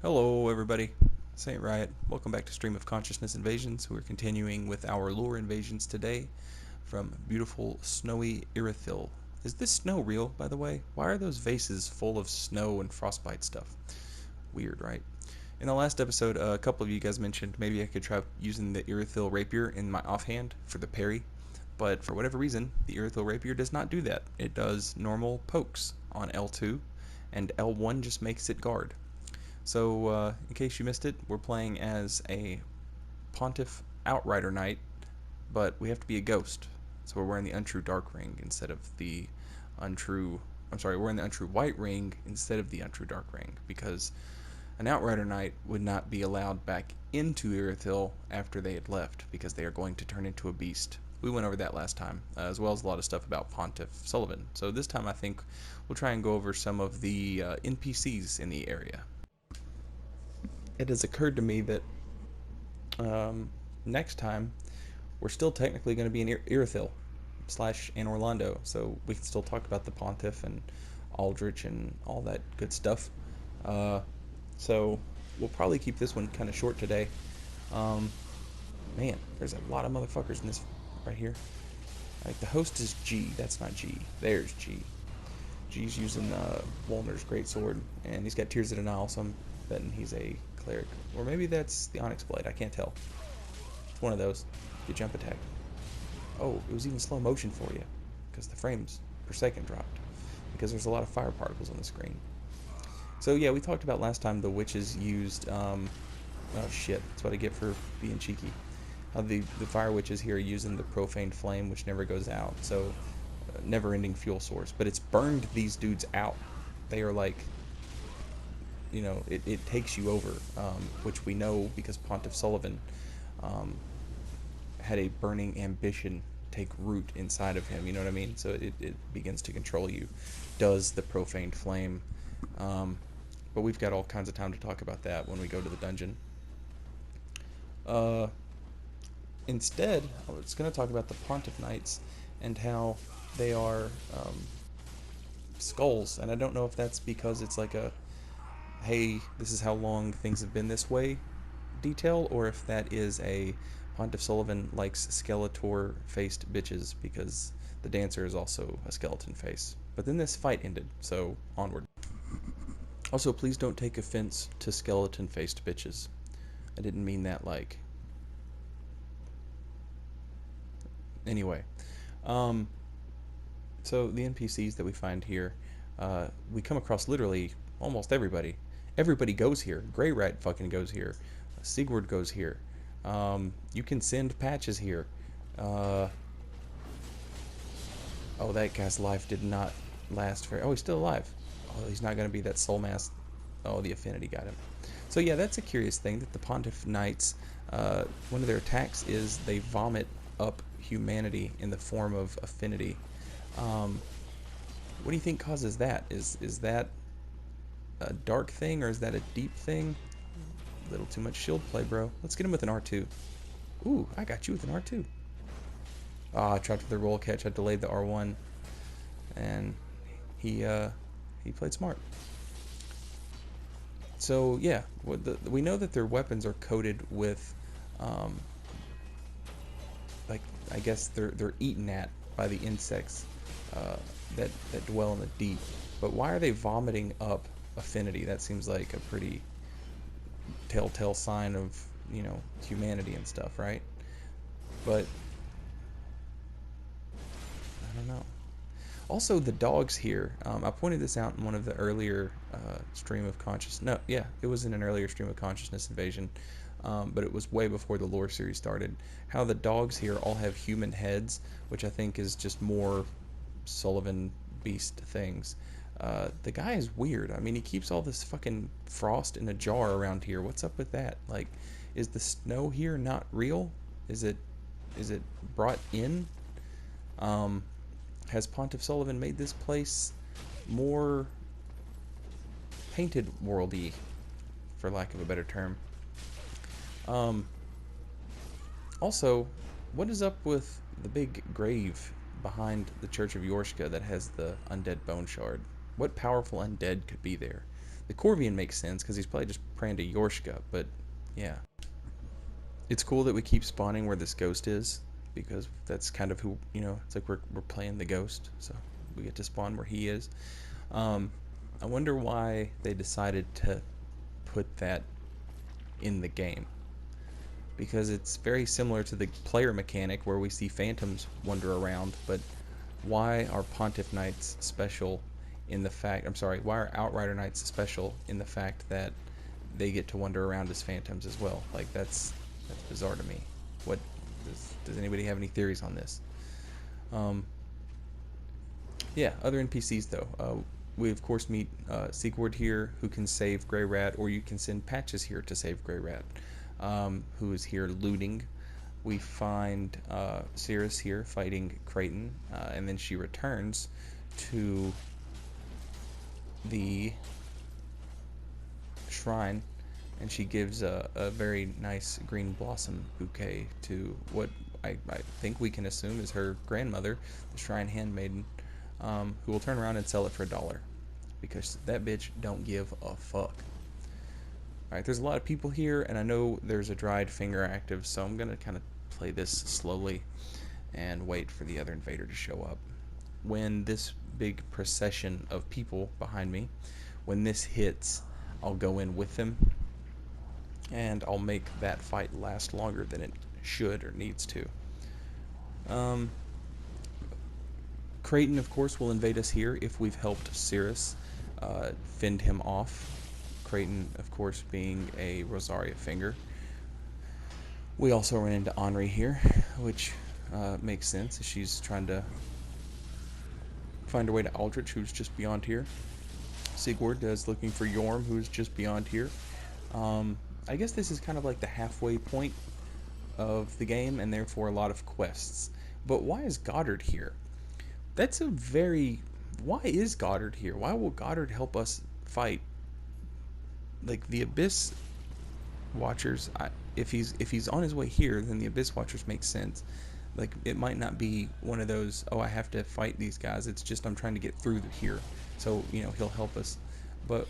Hello, everybody. Saint Riot. Welcome back to Stream of Consciousness Invasions. We're continuing with our lore invasions today from beautiful, snowy Irithyll. Is this snow real, by the way? Why are those vases full of snow and frostbite stuff? Weird, right? In the last episode, a couple of you guys mentioned maybe I could try using the Irithyll Rapier in my offhand for the parry, but for whatever reason, the Irithyll Rapier does not do that. It does normal pokes on L2, and L1 just makes it guard. So, in case you missed it, we're playing as a Pontiff Outrider Knight, but we have to be a ghost. So we're wearing the untrue dark ring instead of the untrue... we're wearing the untrue white ring instead of the untrue dark ring, because an Outrider Knight would not be allowed back into Irithyll after they had left, because they are going to turn into a beast. We went over that last time, as well as a lot of stuff about Pontiff Sullivan. So this time I think we'll try and go over some of the NPCs in the area. It has occurred to me that next time we're still technically going to be in Irithyll / in Orlando, so we can still talk about the Pontiff and Aldrich and all that good stuff. So we'll probably keep this one kind of short today. Man, there's a lot of motherfuckers in this right here. Like, the host is G. That's not G. There's G. G's using Wolner's greatsword, and he's got Tears of Denial, so I'm betting he's a cleric. Or maybe that's the Onyx Blade. I can't tell. It's one of those. You jump attack. Oh, it was even slow motion for you, because the frames per second dropped, because there's a lot of fire particles on the screen. So yeah, we talked about last time the witches used, oh shit, that's what I get for being cheeky. How the fire witches here are using the profaned flame, which never goes out, so never-ending fuel source. But it's burned these dudes out. They are like, you know, it takes you over, which we know because Pontiff Sullivan had a burning ambition take root inside of him, you know what I mean? So it begins to control you, does the profaned flame. But we've got all kinds of time to talk about that when we go to the dungeon. Instead, I was going to talk about the Pontiff Knights and how they are skulls, and I don't know if that's because it's like a, hey, this is how long things have been this way detail, or if that is a Pontiff Sullivan likes Skeletor-faced bitches, because the dancer is also a skeleton face. But then this fight ended, so onward. Also, please don't take offense to skeleton-faced bitches. I didn't mean that like... Anyway. So the NPCs that we find here, we come across literally almost everybody. Everybody goes here. Grey Rat fucking goes here. Sigurd goes here. You can send patches here. Oh, that guy's life did not last very... Oh, he's still alive. Oh, he's not going to be that soul mass. Oh, the affinity got him. So yeah, that's a curious thing, that the Pontiff Knights, one of their attacks is they vomit up humanity in the form of affinity. What do you think causes that? Is that a dark thing, or is that a deep thing? A little too much shield play, bro. Let's get him with an R2. Ooh, I got you with an R2. Ah, I tried for the roll catch. I delayed the R1, and he played smart. So yeah, we know that their weapons are coated with, like, I guess they're eaten at by the insects that dwell in the deep. But why are they vomiting up affinity? That seems like a pretty telltale sign of, you know, humanity and stuff, right? But I don't know. Also, the dogs here, I pointed this out in one of the earlier stream of consciousness. No, yeah, it was in an earlier stream of consciousness invasion, but it was way before the lore series started. How the dogs here all have human heads, which I think is just more Sullivan beast things. The guy is weird. I mean, he keeps all this fucking frost in a jar around here. What's up with that? Like, is the snow here not real? Is it brought in? Has Pontiff Sullivan made this place more painted worldy, for lack of a better term? Also, what is up with the big grave behind the Church of Yorshka that has the undead bone shard? What powerful undead could be there? The Corvian makes sense because he's probably just praying to Yorshka, but yeah. It's cool that we keep spawning where this ghost is, because that's kind of who, it's like we're playing the ghost, so we get to spawn where he is. I wonder why they decided to put that in the game, because it's very similar to the player mechanic where we see phantoms wander around, but why are Pontiff Knights special in the fact, why are Outrider Knights special in the fact that they get to wander around as phantoms as well? Like, that's bizarre to me. What does anybody have any theories on this? Yeah, other NPCs though. We of course meet Sigurd here, who can save Grey Rat, or you can send Patches here to save Grey Rat, who is here looting. We find Cirrus here fighting Creighton, and then she returns to the shrine, and she gives a very nice green blossom bouquet to what I think we can assume is her grandmother, the shrine handmaiden, who will turn around and sell it for $1, because that bitch don't give a fuck. Alright, there's a lot of people here, and I know there's a dried finger active, so I'm gonna kind of play this slowly and wait for the other invader to show up. When this big procession of people behind me, when this hits, I'll go in with them, and I'll make that fight last longer than it should or needs to. Creighton, of course, will invade us here if we've helped Cirrus fend him off. Creighton, of course, being a Rosaria finger. We also ran into Henri here, which makes sense. She's trying to find her way to Aldrich, who's just beyond here. Sigurd is looking for Yorm, who's just beyond here. I guess this is kind of like the halfway point of the game, and therefore a lot of quests. But why is Goddard here? That's a very... Why is Goddard here? Why will Goddard help us fight? Like, the Abyss Watchers, if he's on his way here, then the Abyss Watchers make sense. Like, it might not be one of those, oh, I have to fight these guys. It's just I'm trying to get through here. So, he'll help us. But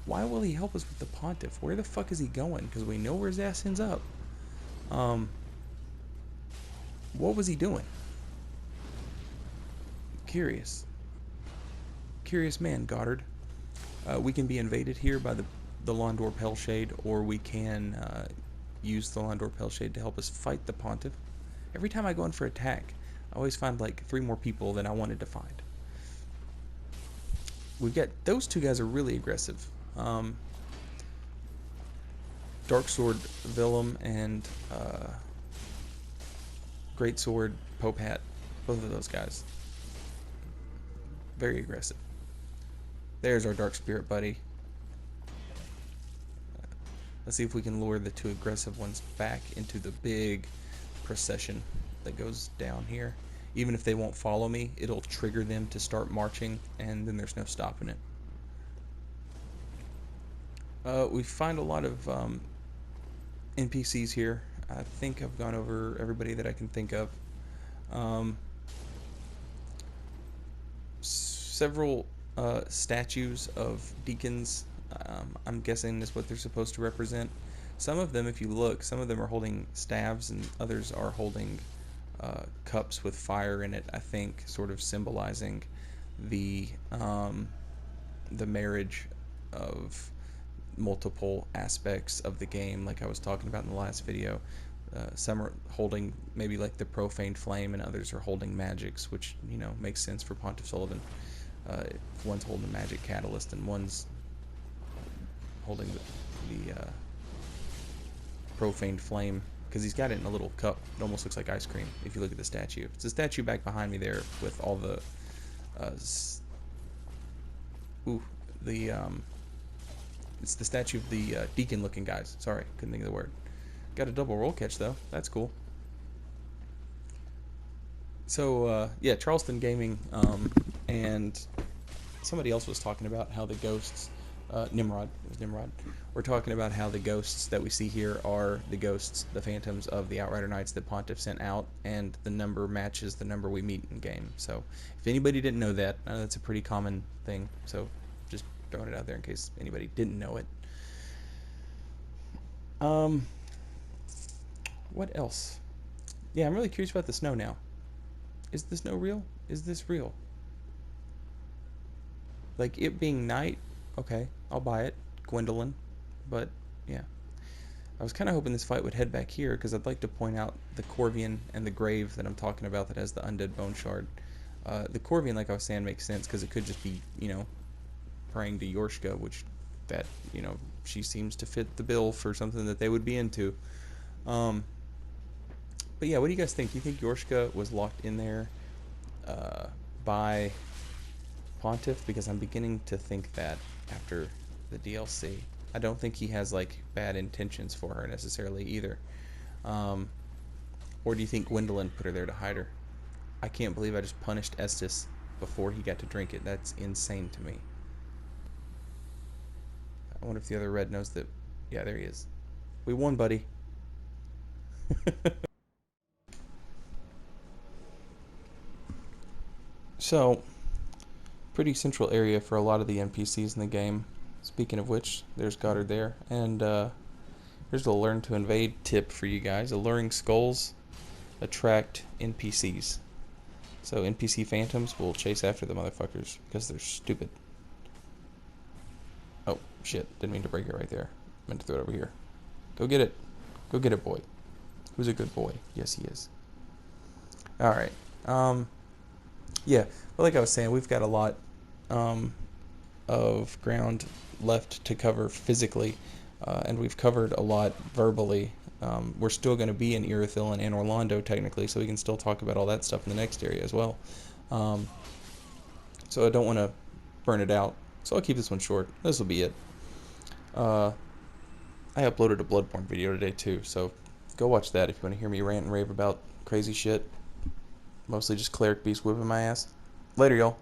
why will he help us with the Pontiff? Where the fuck is he going? Because we know where his ass ends up. What was he doing? Curious man, Goddard. We can be invaded here by the Londor Pellshade, or we can use the Londor Pellshade to help us fight the Pontiff. Every time I go in for attack, I always find like 3 more people than I wanted to find. We've got, those 2 guys are really aggressive. Darksword Villum and Greatsword Pope Hat, both of those guys, very aggressive. There's our Dark Spirit buddy. Let's see if we can lure the 2 aggressive ones back into the big procession that goes down here. Even if they won't follow me, it'll trigger them to start marching, and then there's no stopping it. We find a lot of NPCs here. I think I've gone over everybody that I can think of. Several statues of deacons, I'm guessing is what they're supposed to represent. Some of them, if you look, some of them are holding staves, and others are holding cups with fire in it, I think, sort of symbolizing the marriage of multiple aspects of the game, like I was talking about in the last video. Some are holding maybe like the profaned flame, and others are holding magics, which makes sense for Pontiff Sullivan. One's holding the magic catalyst, and one's holding the profaned flame, because he's got it in a little cup. It almost looks like ice cream if you look at the statue. It's a statue back behind me there with all the it's the statue of the deacon looking guys. Sorry, couldn't think of the word. Got a double roll catch though. That's cool. So yeah, Charleston Gaming and somebody else was talking about how the ghosts, Nimrod, it was Nimrod. We're talking about how the ghosts that we see here are the ghosts, the phantoms of the Outrider Knights that Pontiff sent out, and the number matches the number we meet in game. So if anybody didn't know that, that's a pretty common thing. So just throwing it out there in case anybody didn't know it. What else? Yeah, I'm really curious about the snow now. Is the snow real? Is this real? Like, it being night, okay, I'll buy it. Gwendolyn. But, yeah. I was kind of hoping this fight would head back here, because I'd like to point out the Corvian and the grave that I'm talking about that has the undead bone shard. The Corvian, like I was saying, makes sense, because it could just be, praying to Yorshka, which, that, she seems to fit the bill for something that they would be into. But yeah, what do you guys think? Do you think Yorshka was locked in there by Pontiff? Because I'm beginning to think that after the DLC. I don't think he has like bad intentions for her necessarily either. Or do you think Gwendolyn put her there to hide her? I can't believe I just punished Estes before he got to drink it. That's insane to me. I wonder if the other red knows that. Yeah, there he is. We won, buddy. So, pretty central area for a lot of the NPCs in the game. Speaking of which, there's Goddard there. And here's a learn to invade tip for you guys. Alluring skulls attract NPCs. So NPC phantoms will chase after the motherfuckers because they're stupid. Oh, shit. Didn't mean to break it right there. Meant to throw it over here. Go get it. Go get it, boy. Who's a good boy? Yes, he is. Alright. Yeah, but like I was saying, we've got a lot of ground left to cover physically, and we've covered a lot verbally. We're still going to be in Irithyll and Orlando technically, so we can still talk about all that stuff in the next area as well. So I don't want to burn it out, so I'll keep this one short. This will be it. I uploaded a Bloodborne video today too, so go watch that if you want to hear me rant and rave about crazy shit. Mostly just cleric beast whipping my ass. Later, y'all.